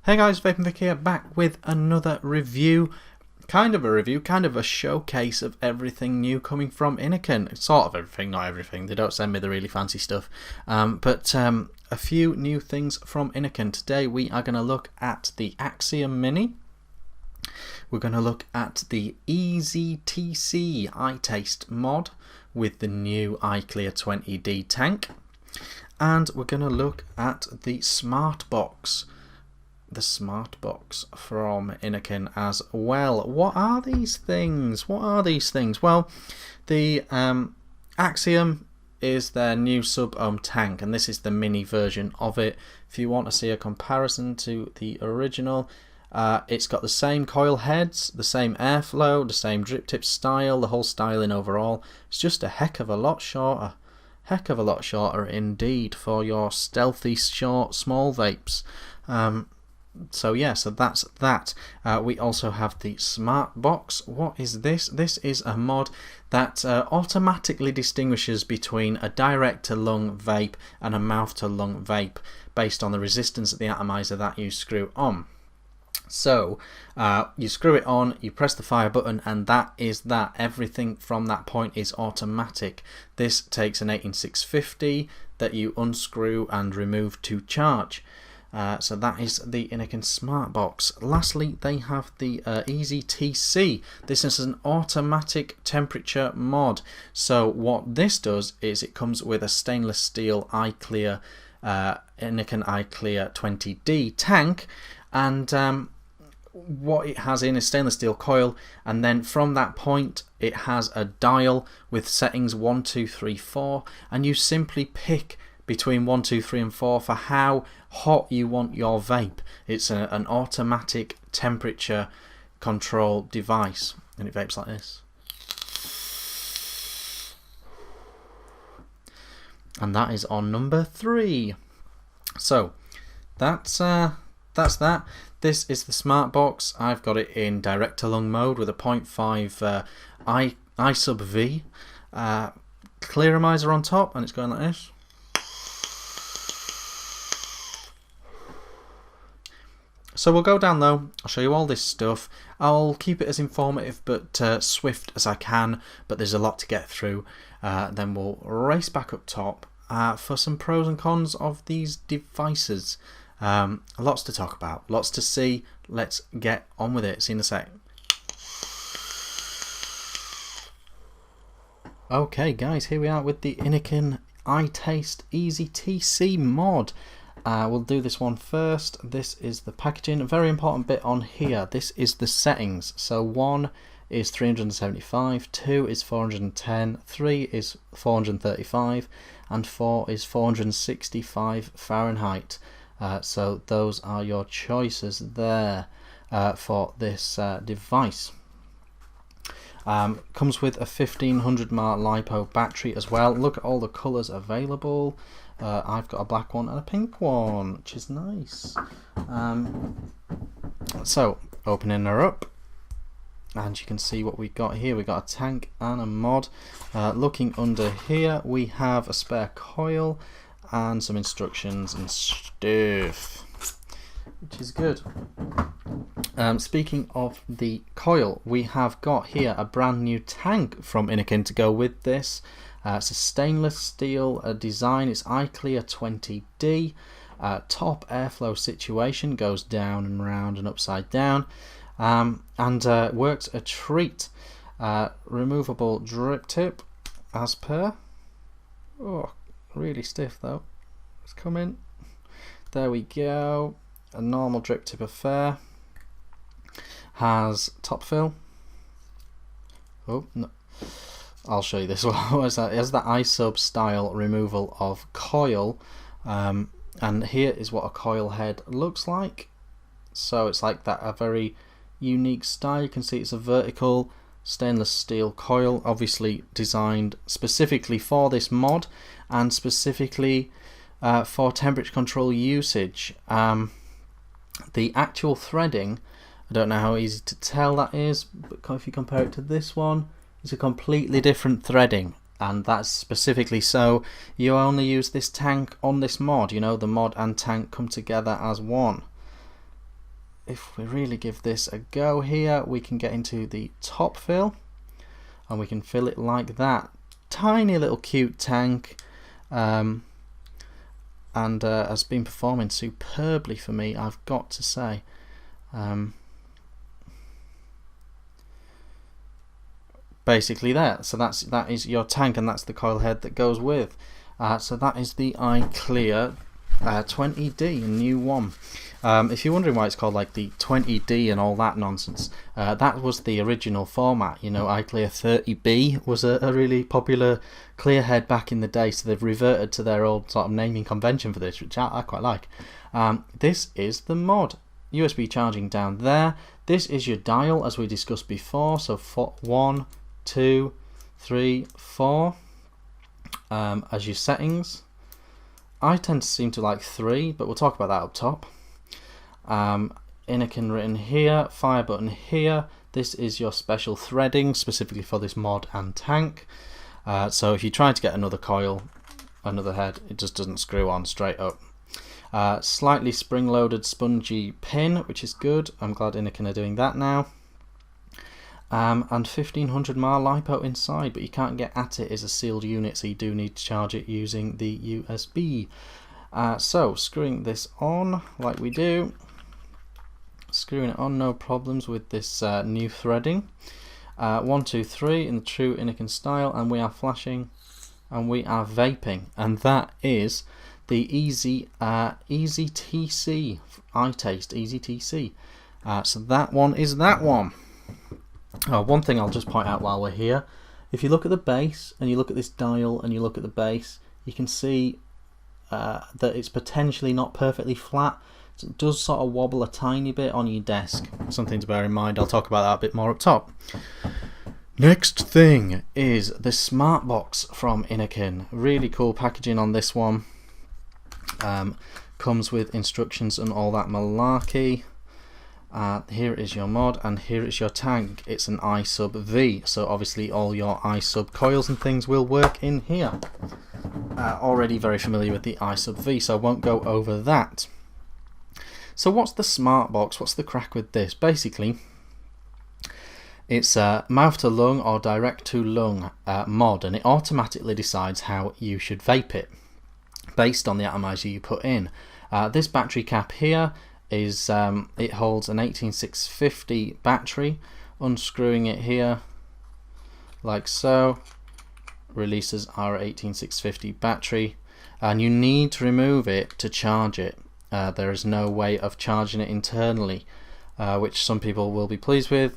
Hey guys, Vick and Vick here, back with another review. Kind of a showcase of everything new coming from Innokin. Sort of everything, not everything. They don't send me the really fancy stuff. But a few new things from Innokin. Today we are going to look at the Axiom Mini. We're going to look at the EZ.TC iTaste mod with the new iClear 20D tank. And we're going to look at the SmartBox. The SmartBox from Innokin as well. What are these things? Well, the Axiom is their new sub-ohm tank, and this is the mini version of it. If you want to see a comparison to the original, it's got the same coil heads, the same airflow, the same drip tip style, the whole styling overall. It's just a heck of a lot shorter. Heck of a lot shorter indeed for your stealthy short small vapes. So that's that. We also have the SmartBox. What is this? This is a mod that automatically distinguishes between a direct to lung vape and a mouth to lung vape based on the resistance of the atomizer that you screw on. So you screw it on, you press the fire button, and that is that. Everything from that point is automatic. This takes an 18650 that you unscrew and remove to charge. So that is the Innokin SmartBox. Lastly, they have the EZ.TC. This is an automatic temperature mod. So what this does is it comes with a stainless steel iClear Innokin iClear 20D tank, and what it has in is stainless steel coil, and then from that point it has a dial with settings 1, 2, 3, 4, and you simply pick between 1, 2, 3 and 4 for how hot you want your vape. It's an automatic temperature control device, and it vapes like this. And that is on number 3. So that's that. This is the SmartBox. I've got it in direct to lung mode with a 0.5 I sub V clearomizer on top, and it's going like this. So we'll go down low, I'll show you all this stuff. I'll keep it as informative but swift as I can, but there's a lot to get through. Then we'll race back up top for some pros and cons of these devices. Lots to talk about, lots to see. Let's get on with it. See you in a sec. Okay guys, here we are with the Innokin iTaste EZ.TC mod. We'll do this one first. This is the packaging. A very important bit on here. This is the settings. So 1 is 375, 2 is 410, 3 is 435, and 4 is 465 Fahrenheit. So those are your choices there for this device. Comes with a 1500 mAh LiPo battery as well. Look at all the colours available. I've got a black one and a pink one, which is nice. So opening her up, and you can see what we got here. We got a tank and a mod. Looking under here, we have a spare coil and some instructions and stuff, which is good. Speaking of the coil, we have got here a brand new tank from Innokin to go with this. It's a stainless steel design. It's iClear 20D. Top airflow situation, goes down and round and upside down, and works a treat. Removable drip tip as per. Oh, really stiff though. It's coming. There we go. A normal drip tip affair. Has top fill. Oh no, I'll show you this one. What is that? It has that iSub style removal of coil, and here is what a coil head looks like. So it's like that, a very unique style. You can see it's a vertical stainless steel coil, obviously designed specifically for this mod and specifically for temperature control usage. The actual threading, I don't know how easy to tell that is, but if you compare it to this one, it's a completely different threading, and that's specifically so you only use this tank on this mod. You know, the mod and tank come together as one. if we really give this a go here, we can get into the top fill, and we can fill it like that. Tiny little cute tank, and has been performing superbly for me, I've got to say. Basically there, so that is your tank, and that's the coil head that goes with. So that is the iClear 20D, a new one. If you're wondering why it's called like the 20D and all that nonsense, that was the original format. You know, iClear 30B was a really popular clear head back in the day, so they've reverted to their old sort of naming convention for this, which I quite like. This is the mod. USB charging down there. This is your dial, as we discussed before, so 1, 2, 3, 4 as your settings. I tend to seem to like 3, but we'll talk about that up top. Innokin written here, fire button here. This is your special threading specifically for this mod and tank. So if you try to get another coil, another head, it just doesn't screw on straight up. Slightly spring-loaded spongy pin, which is good. I'm glad Innokin are doing that now. And 1500 mAh LiPo inside, but you can't get at it. It's a sealed unit, so you do need to charge it using the USB. So screwing this on like we do, screwing it on, no problems with this new threading. 1, 2, 3 in the true Innokin style, and we are flashing and we are vaping, and that is the EZ.TC iTaste EZ.TC. So that one is that one. One thing I'll just point out while we're here, if you look at the base and you look at this dial and you look at the base, you can see that it's potentially not perfectly flat. So it does sort of wobble a tiny bit on your desk. Something to bear in mind. I'll talk about that a bit more up top. Next thing is the SmartBox from Innokin. Really cool packaging on this one. Comes with instructions and all that malarkey. Here is your mod, and here is your tank. It's an i-sub-V, so obviously all your i-sub coils and things will work in here. Already very familiar with the i-sub-V, so I won't go over that. So what's the SmartBox? What's the crack with this? Basically, it's a mouth to lung or direct to lung mod, and it automatically decides how you should vape it based on the atomizer you put in. This battery cap here is it holds an 18650 battery. Unscrewing it here like so releases our 18650 battery, and you need to remove it to charge it. There is no way of charging it internally, which some people will be pleased with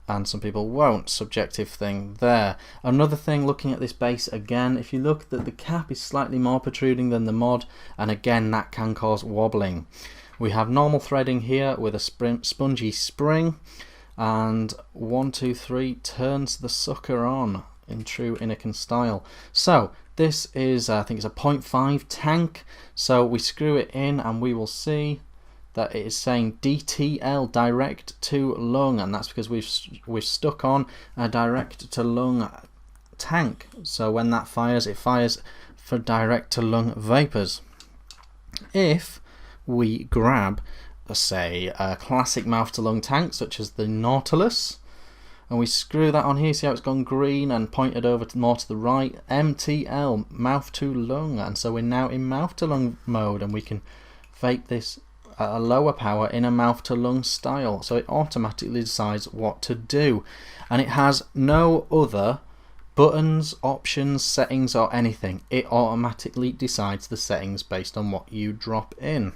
and some people won't. Subjective thing there. Another thing, looking at this base again, if you look that the cap is slightly more protruding than the mod, and again that can cause wobbling. We have normal threading here with a spongy spring, and 1, 2, 3 turns the sucker on in true Innokin style. So this is I think it's a 0.5 tank, so we screw it in and we will see that it is saying DTL, direct to lung, and that's because we've stuck on a direct to lung tank. So when that fires, it fires for direct to lung vapors. If we grab, say, a classic mouth to lung tank such as the Nautilus, and we screw that on here, see how it's gone green and pointed over to more to the right, MTL, mouth to lung, and so we're now in mouth to lung mode, and we can vape this at a lower power in a mouth to lung style. So it automatically decides what to do, and it has no other buttons, options, settings or anything. It automatically decides the settings based on what you drop in.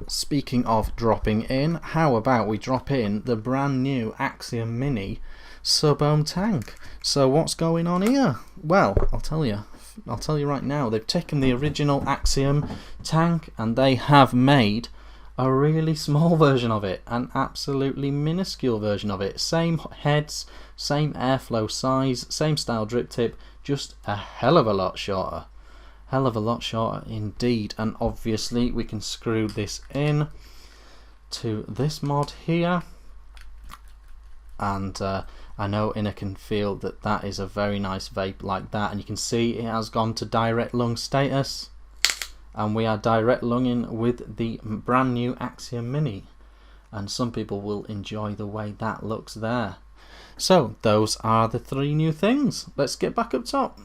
Speaking of dropping in, how about we drop in the brand new Axiom Mini sub-ohm tank? So what's going on here? Well, I'll tell you right now. They've taken the original Axiom tank and they have made a really small version of it, an absolutely minuscule version of it. Same heads, same airflow size, same style drip tip, just a hell of a lot shorter. Hell of a lot shorter indeed. And obviously we can screw this in to this mod here, and I know Innokin feel that that is a very nice vape like that, and you can see it has gone to direct lung status, and we are direct lunging with the brand new Axiom Mini, and some people will enjoy the way that looks there. So those are the 3 new things. Let's get back up top.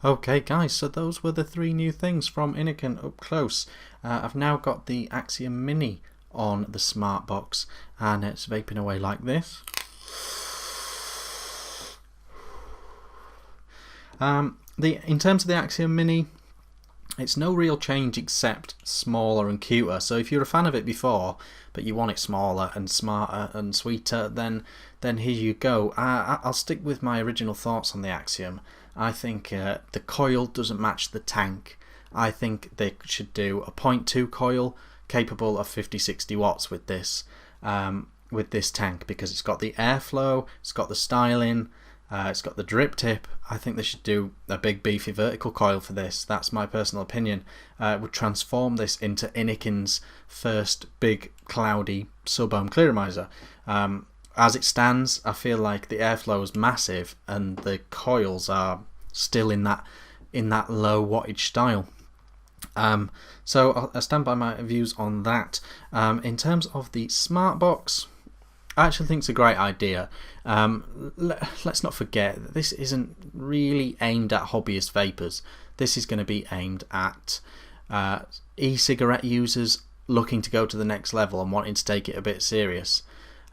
Okay guys, so those were the 3 new things from Innokin up close. I've now got the Axiom Mini on the SmartBox, and it's vaping away like this. In terms of the Axiom Mini, it's no real change except smaller and cuter. So if you're a fan of it before, but you want it smaller and smarter and sweeter, then here you go. I'll stick with my original thoughts on the Axiom. I think the coil doesn't match the tank. I think they should do a 0.2 coil capable of 50-60 watts with this tank, because it's got the airflow, it's got the styling, it's got the drip tip. I think they should do a big beefy vertical coil for this. That's my personal opinion. It would transform this into Innokin's first big cloudy sub-ohm clearomizer. As it stands, I feel like the airflow is massive and the coils are still in that low wattage style. So I'll stand by my views on that. In terms of the SmartBox, I actually think it's a great idea. Let's not forget that this isn't really aimed at hobbyist vapors. This is going to be aimed at e-cigarette users looking to go to the next level and wanting to take it a bit serious,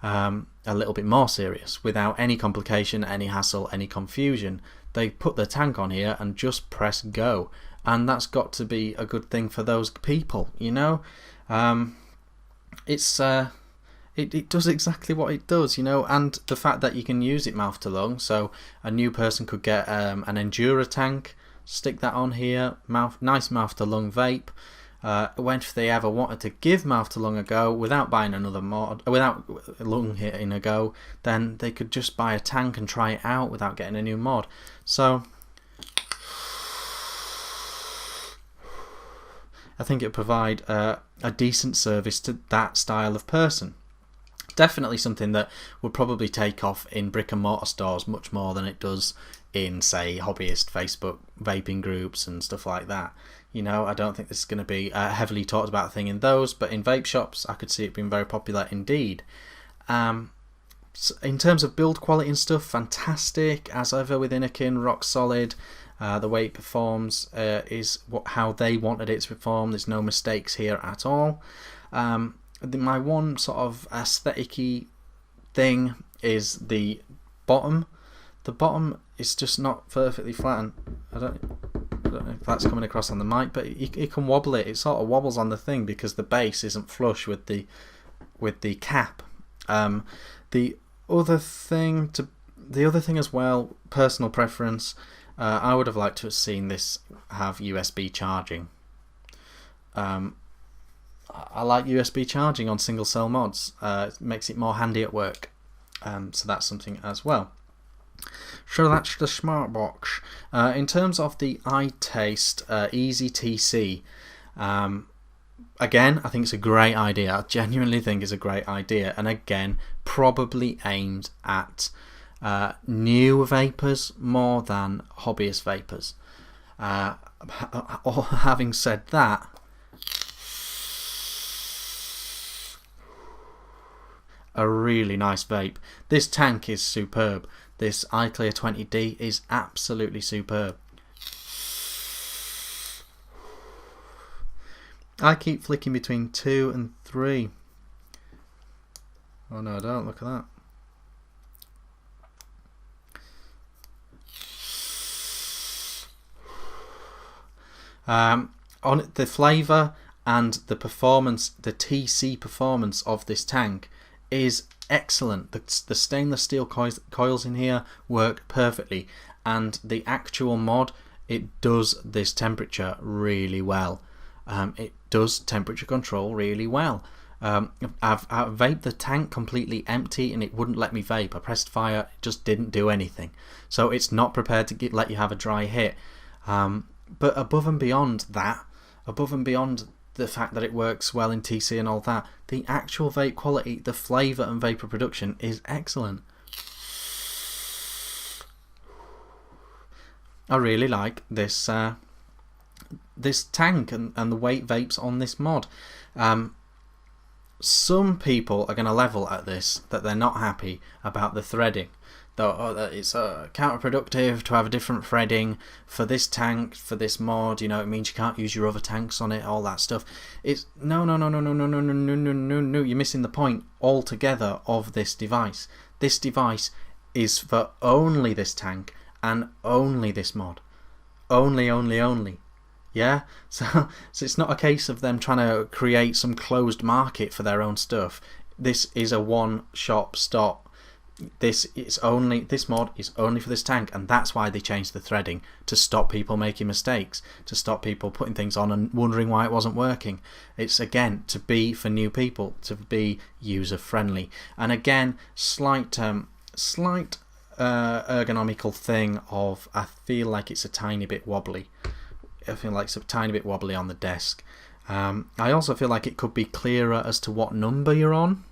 a little bit more serious, without any complication, any hassle, any confusion. They put the tank on here and just press go, and that's got to be a good thing for those people, you know. It does exactly what it does, you know, and the fact that you can use it mouth to lung, so a new person could get an Endura tank, stick that on here, nice mouth to lung vape. If they ever wanted to give mouth to lung a go without buying another mod, without lung hitting a go, then they could just buy a tank and try it out without getting a new mod. So I think it would provide a decent service to that style of person. Definitely something that would probably take off in brick and mortar stores much more than it does in, say, hobbyist Facebook vaping groups and stuff like that. You know, I don't think this is going to be a heavily talked about thing in those, but in vape shops I could see it being very popular indeed. So in terms of build quality and stuff, fantastic as ever with Innokin, rock solid. The way it performs is how they wanted it to perform. There's no mistakes here at all. My one sort of aesthetic-y thing is the bottom. The bottom is just not perfectly flat, and I don't know if that's coming across on the mic, but you can wobble it. It sort of wobbles on the thing because the base isn't flush with the cap. The other thing as well, personal preference, I would have liked to have seen this have USB charging. I like USB charging on single cell mods. It makes it more handy at work, so that's something as well. So that's the SmartBox. In terms of the iTaste EZ.TC, again, I think it's a great idea. I genuinely think it's a great idea, and again, probably aimed at new vapors more than hobbyist vapors. Having said that, a really nice vape. This tank is superb. This iClear 20D is absolutely superb. I keep flicking between 2 and 3. Oh no, I don't. Look at that. On the flavour and the performance, the TC performance of this tank is excellent. The stainless steel coils in here work perfectly, and the actual mod, it does this temperature really well. It does temperature control really well. I've vaped the tank completely empty and it wouldn't let me vape. I pressed fire, it just didn't do anything. So it's not prepared to let you have a dry hit. But above and beyond that, above and beyond the fact that it works well in TC and all that, the actual vape quality, the flavour and vapour production is excellent. I really like this this tank and the weight vapes on this mod. Some people are going to level at this, that they're not happy about the threading. That it's counterproductive to have a different threading for this tank, for this mod. It means you can't use your other tanks on it, all that stuff. It's no. You're missing the point altogether of this device. This device is for only this tank and only this mod. Only. Yeah, so it's not a case of them trying to create some closed market for their own stuff. This is a one-shop stop. This mod is only for this tank, and that's why they changed the threading, to stop people making mistakes, to stop people putting things on and wondering why it wasn't working. It's again to be for new people, to be user friendly, and again slight ergonomical thing of, I feel like it's a tiny bit wobbly. I feel like it's a tiny bit wobbly on the desk. I also feel like it could be clearer as to what number you're on.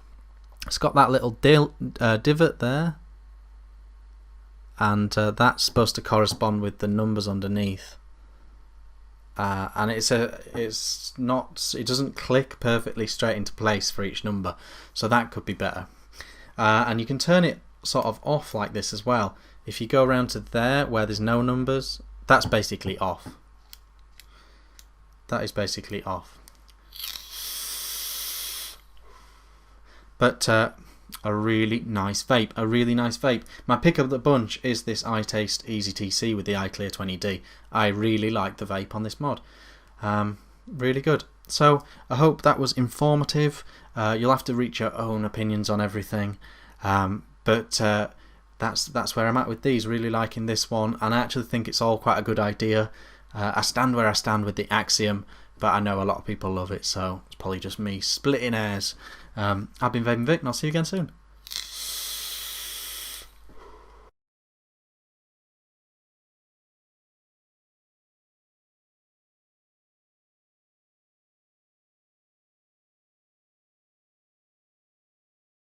It's got that little divot there, and that's supposed to correspond with the numbers underneath. And it doesn't click perfectly straight into place for each number, so that could be better. And you can turn it sort of off like this as well. If you go around to there where there's no numbers, that's basically off. That is basically off. But a really nice vape. My pick of the bunch is this iTaste EZ.TC with the iClear 20D. I really like the vape on this mod. Really good. So I hope that was informative. You'll have to reach your own opinions on everything. But that's where I'm at with these. Really liking this one, and I actually think it's all quite a good idea. I stand where I stand with the Axiom, but I know a lot of people love it, so it's probably just me splitting hairs. I've been Vaping Vic, and I'll see you again soon.